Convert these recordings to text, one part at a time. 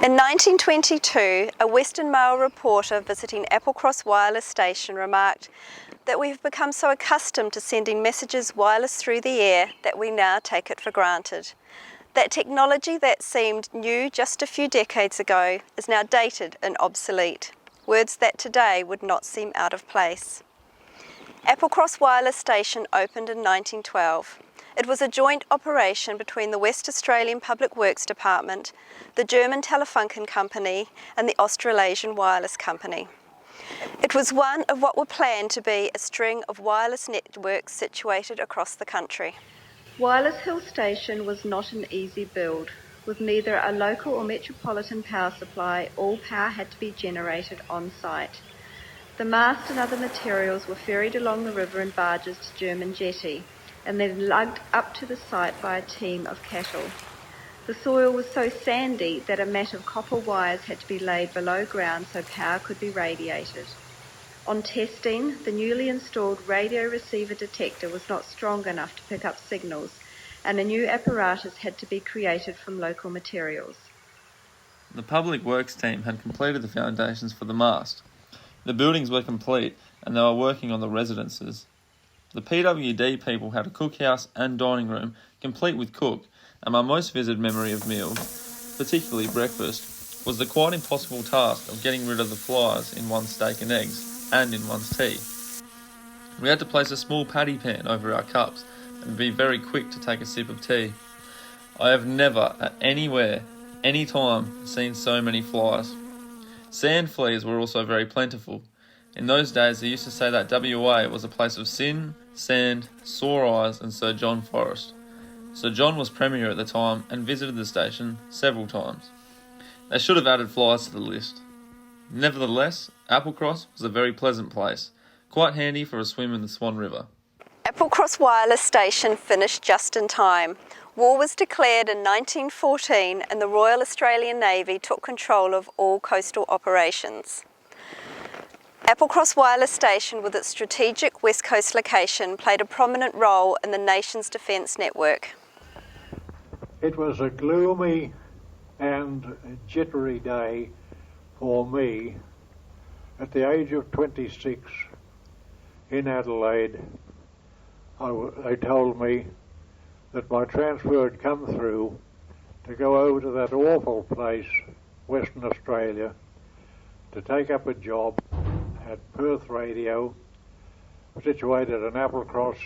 In 1922, a Western Mail reporter visiting Applecross Wireless Station remarked that we have become so accustomed to sending messages wireless through the air that we now take it for granted. That technology that seemed new just a few decades ago is now dated and obsolete, words that today would not seem out of place. Applecross Wireless Station opened in 1912. It was a joint operation between the West Australian Public Works Department, the German Telefunken Company and the Australasian Wireless Company. It was one of what were planned to be a string of wireless networks situated across the country. Wireless Hill Station was not an easy build. With neither a local or metropolitan power supply, all power had to be generated on site. The mast and other materials were ferried along the river in barges to German jetty, and then lugged up to the site by a team of cattle. The soil was so sandy that a mat of copper wires had to be laid below ground so power could be radiated. On testing, the newly installed radio receiver detector was not strong enough to pick up signals, and a new apparatus had to be created from local materials. The Public Works team had completed the foundations for the mast. The buildings were complete and they were working on the residences. The PWD people had a cookhouse and dining room, complete with cook, and my most vivid memory of meals, particularly breakfast, was the quite impossible task of getting rid of the flies in one's steak and eggs, and in one's tea. We had to place a small patty pan over our cups and be very quick to take a sip of tea. I have never, at anywhere, any time, seen so many flies. Sand fleas were also very plentiful. In those days they used to say that WA was a place of sin, sand, sore eyes and Sir John Forrest. Sir John was Premier at the time and visited the station several times. They should have added flies to the list. Nevertheless, Applecross was a very pleasant place, quite handy for a swim in the Swan River. Applecross Wireless Station finished just in time. War was declared in 1914 and the Royal Australian Navy took control of all coastal operations. Applecross Wireless Station, with its strategic west coast location, played a prominent role in the nation's defence network. It was a gloomy and jittery day for me at the age of 26 in Adelaide. They told me that my transfer had come through to go over to that awful place, Western Australia, to take up a job at Perth Radio, situated in Applecross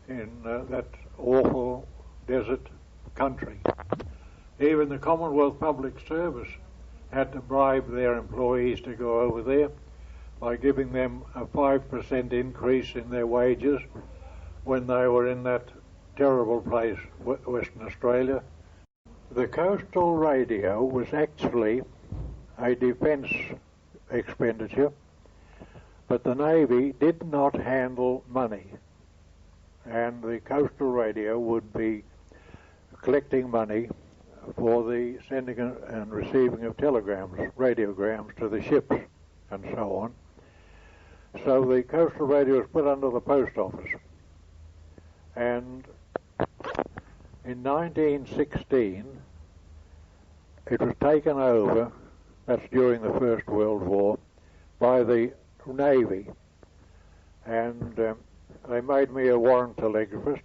in that awful desert country. Even the Commonwealth Public Service had to bribe their employees to go over there by giving them a 5% increase in their wages when they were in that terrible place, Western Australia. The coastal radio was actually a defence expenditure, but the Navy did not handle money, and the coastal radio would be collecting money for the sending and receiving of telegrams, radiograms to the ships and so on. So the coastal radio was put under the post office, and in 1916 it was taken over, that's during the First World War, by the Navy, and they made me a warrant telegraphist.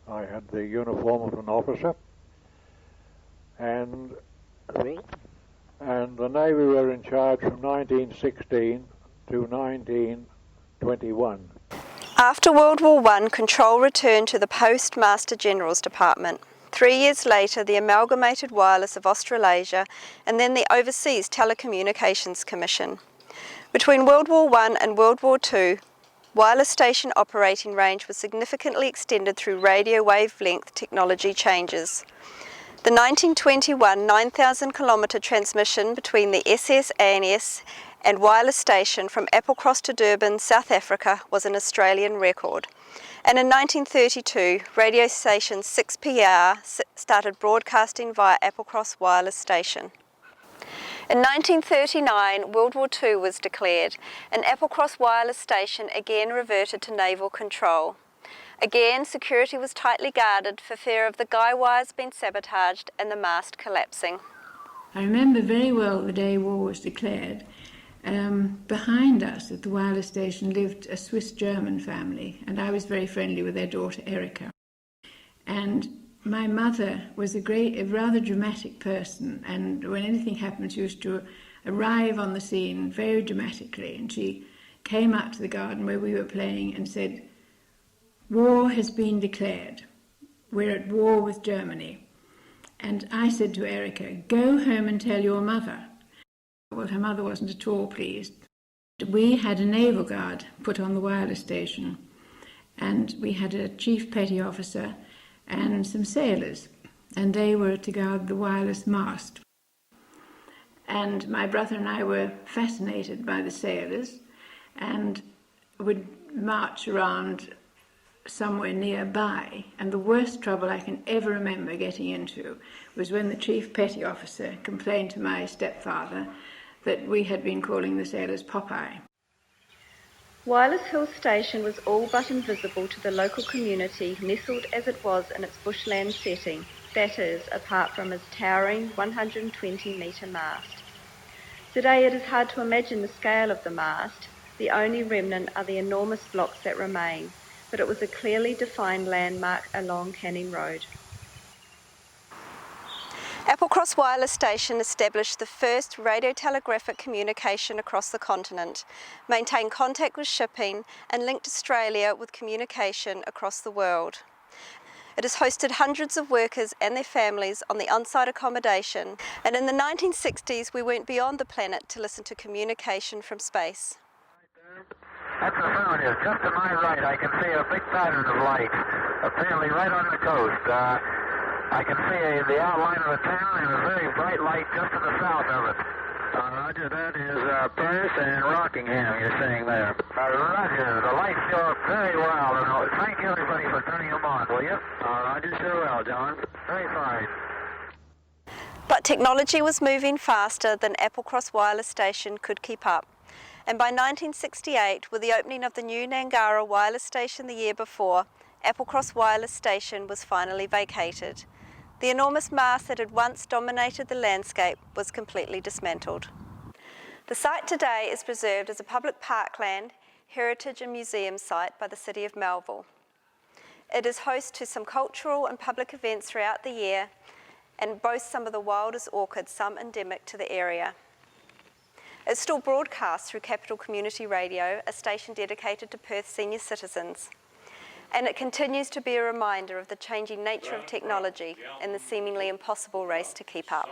I had the uniform of an officer, and the Navy were in charge from 1916 to 1921. After World War I, control returned to the Postmaster General's Department. 3 years later, the Amalgamated Wireless of Australasia, and then the Overseas Telecommunications Commission. Between World War I and World War II, wireless station operating range was significantly extended through radio wavelength technology changes. The 1921 9,000 kilometre transmission between the SS-ANS and wireless station from Applecross to Durban, South Africa, was an Australian record. And in 1932, radio station 6PR started broadcasting via Applecross Wireless Station. In 1939, World War II was declared, and Applecross Wireless Station again reverted to naval control. Again, security was tightly guarded for fear of the guy wires being sabotaged and the mast collapsing. I remember very well the day war was declared. Behind us at the wireless station lived a Swiss-German family, and I was very friendly with their daughter Erica. And my mother was a rather dramatic person, and when anything happened, she used to arrive on the scene very dramatically, and she came out to the garden where we were playing and said, "War has been declared. We're at war with Germany." And I said to Erica, "Go home and tell your mother." Well, her mother wasn't at all pleased. We had a naval guard put on the wireless station, and we had a chief petty officer and some sailors, and they were to guard the wireless mast. And my brother and I were fascinated by the sailors and would march around somewhere nearby, and the worst trouble I can ever remember getting into was when the chief petty officer complained to my stepfather that we had been calling the sailors Popeye. Wireless Hill Station was all but invisible to the local community, nestled as it was in its bushland setting, that is, apart from its towering 120-metre mast. Today it is hard to imagine the scale of the mast. The only remnant are the enormous blocks that remain, but it was a clearly defined landmark along Canning Road. Applecross Wireless Station established the first radiotelegraphic communication across the continent, maintained contact with shipping, and linked Australia with communication across the world. It has hosted hundreds of workers and their families on the on-site accommodation, and in the 1960s we went beyond the planet to listen to communication from space. That's affirmative. Just to my right, I can see a big pattern of light, apparently right on the coast. I can see the outline of the town and a very bright light just to the south of it. Roger, that is Perth and Rockingham you're seeing there. Roger, the lights show up very well. Thank you, everybody, for turning them on, will you? Roger, sure will, John. Very fine. But technology was moving faster than Applecross Wireless Station could keep up. And by 1968, with the opening of the new Nangara Wireless Station the year before, Applecross Wireless Station was finally vacated. The enormous mast that had once dominated the landscape was completely dismantled. The site today is preserved as a public parkland, heritage and museum site by the City of Melville. It is host to some cultural and public events throughout the year and boasts some of the wildest orchids, some endemic to the area. It still broadcasts through Capital Community Radio, a station dedicated to Perth senior citizens. And it continues to be a reminder of the changing nature of technology and the seemingly impossible race to keep up.